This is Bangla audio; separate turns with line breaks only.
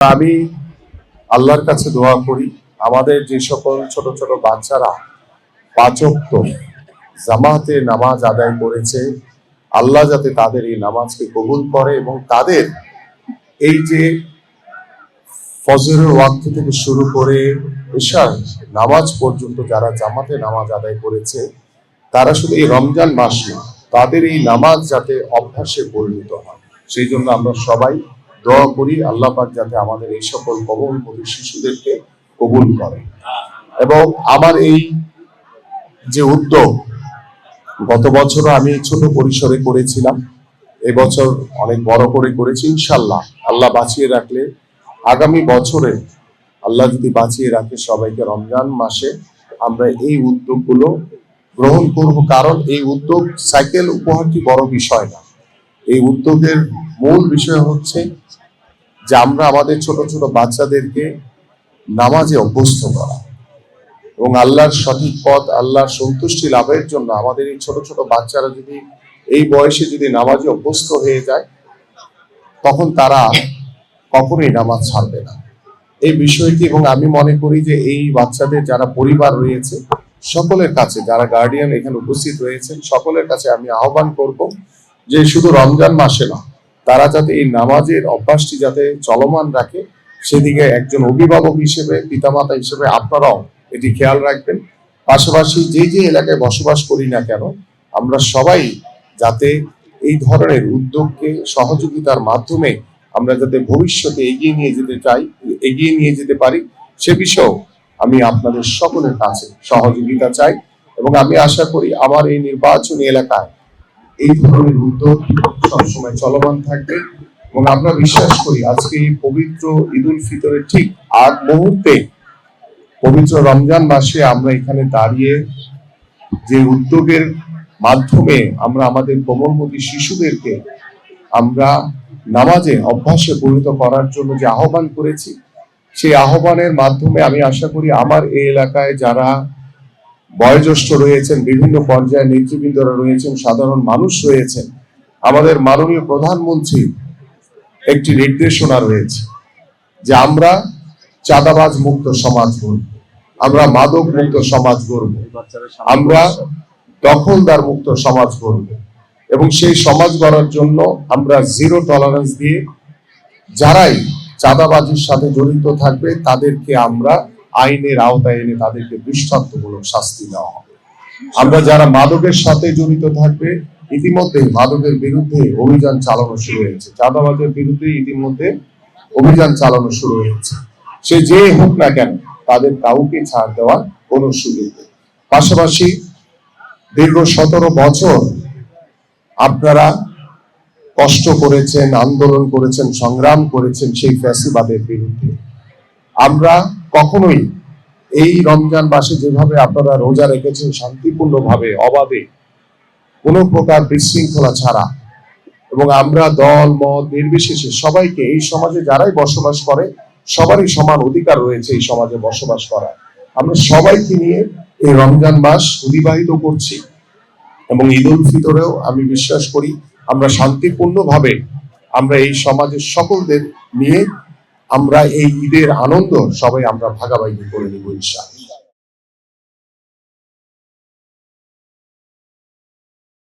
আমি আল্লাহর কাছে দোয়া করি আমাদের যে সকল ছোট ছোট বাচ্চারা পাঁচ ওয়াক্ত জামাতে নামাজ আদায় করেছে, আল্লাহ যাতে তাদের এই নামাজকে কবুল করে এবং তাদের এই যে ফজরের ওয়াক্ত থেকে শুরু করে ঈশার নামাজ পর্যন্ত যারা জামাতে নামাজ আদায় করেছে তারা শুধু এই রমজান মাস না, তাদের এই নামাজ যাতে অভ্যাসে পরিণত হয় সেই জন্য আমরা সবাই দোয়া করি আল্লাহ পাক যাতে আমাদের এই সকল কবুলমুখী শিশুদেরকে কবুল করে। এবং আমার এই যে উদ্যোগ গত বছরও আমি ছোট পরিসরে করেছিলাম, এবছর অনেক বড় করে করেছি। ইনশাল্লাহ আল্লাহ বাঁচিয়ে রাখলে আগামী বছরে আল্লাহ যদি বাঁচিয়ে রাখে সবাইকে রমজান মাসে আমরা এই উদ্যোগগুলো গ্রহণ করব। কারণ এই উদ্যোগ সাইকেল উপহারটি বড় বিষয় না, এই উদ্যোগের মূল বিষয় হচ্ছে যে আমরা আমাদের ছোট ছোট বাচ্চাদেরকে নামাজে অভ্যস্ত করা এবং আল্লাহর সঠিক পথ, আল্লাহর সন্তুষ্টি লাভের জন্য আমাদের এই ছোট ছোট বাচ্চারা যদি এই বয়সে যদি নামাজে অভ্যস্ত হয়ে যায় তখন তারা কখনোই নামাজ ছাড়বে না এই বিষয়টি। এবং আমি মনে করি যে এই বাচ্চাদের যারা পরিবার রয়েছে সকলের কাছে, যারা গার্ডিয়ান এখানে উপস্থিত রয়েছেন সকলের কাছে আমি আহ্বান করব যে শুধু রমজান মাসে না, তারা যাতে এই নামাজের অভ্যাসটি যাতে চলমান রাখে সেদিকে একজন অভিভাবক হিসেবে, পিতামাতা হিসেবে আপনারাও এটি খেয়াল রাখবেন। পাশাপাশি যে যে এলাকায় বসবাস করি না কেন আমরা সবাই যাতে এই ধরনের উদ্যোগকে সহযোগিতার মাধ্যমে আমরা যাতে ভবিষ্যতে এগিয়ে নিয়ে যেতে পারি সে বিষয়েও আমি আপনাদের সকলের কাছে সহযোগিতা চাই। এবং আমি আশা করি আমার এই নির্বাচনী এলাকায় এই ধরনের উদ্যোগ সবসময় চলমান থাকবে। এবং আমরা বিশ্বাস করি আজকে এই পবিত্র ঈদ উল ফিতরের ঠিক আগ মুহূর্তে পবিত্র রমজান মাসে আমরা এখানে দাঁড়িয়ে যে উদ্যোগের মাধ্যমে আমরা আমাদের কোমলমতি শিশুদেরকে আমরা নামাজে অভ্যাসে পরিণত করার জন্য যে আহ্বান করেছি সেই আহ্বানের মাধ্যমে আমি আশা করি আমার এই এলাকায় যারা বয়োজ্যেষ্ঠ রয়েছেন, বিভিন্ন পর্যায়ে নেতৃবৃন্দরা রয়েছেন, সাধারণ মানুষ রয়েছেন, আমাদের মাননীয় প্রধানমন্ত্রী একটি নির্দেশনা রয়েছে যে আমরা চাঁদাবাজ মুক্ত সমাজ গড়ব, আমরা মাদক মুক্ত সমাজ গড়ব, আমরা দখলদার মুক্ত সমাজ গড়ব। এবং সেই সমাজ গড়ার জন্য আমরা জিরো টলারেন্স দিয়ে যারাই চাঁদাবাজির সাথে জড়িত থাকবে তাদেরকে আমরা আইনের আওতায় এনে তাদেরকে দৃষ্টান্তমূলক শাস্তি দেওয়া হবে। আমরা যারা মাদকের সাথে জড়িত থাকবে ইতিমধ্যে মাদকের বিরুদ্ধে অভিযান চালানো শুরু হয়েছে, চাঁদাবাজের বিরুদ্ধে ইতিমধ্যে অভিযান চালানো শুরু হয়েছে। সে যে হোক না কেন তাদের কাউকে ছাড় দেওয়ার কোনো সুযোগ নেই। পাশাপাশি দীর্ঘ 17 বছর আপনারা কষ্ট করেছেন, আন্দোলন করেছেন, সংগ্রাম করেছেন সেই ফ্যাসিবাদের বিরুদ্ধে। আমরা কখনোই এই রমজান মাসে যেভাবে আপনারা রোজা রেখেছেন শান্তিপূর্ণভাবে, অবাধে, কোনো প্রকার বিশৃঙ্খলা ছাড়া, এবং আমরা দল মত নির্বিশেষে সবাইকে এই সমাজে যারাই বসবাস করে সবারই সমান অধিকার রয়েছে এই সমাজে বসবাস করার। আমরা সবাইকে নিয়ে এই রমজান মাস অতিবাহিত করছি এবং ঈদ উল ফিতরেও আমি বিশ্বাস করি আমরা শান্তিপূর্ণভাবে আমরা এই সমাজের সকলদের নিয়ে আমরা এই ঈদের আনন্দ সবাই আমরা ভাগাভাগি করে নিব ইনশাআল্লাহ।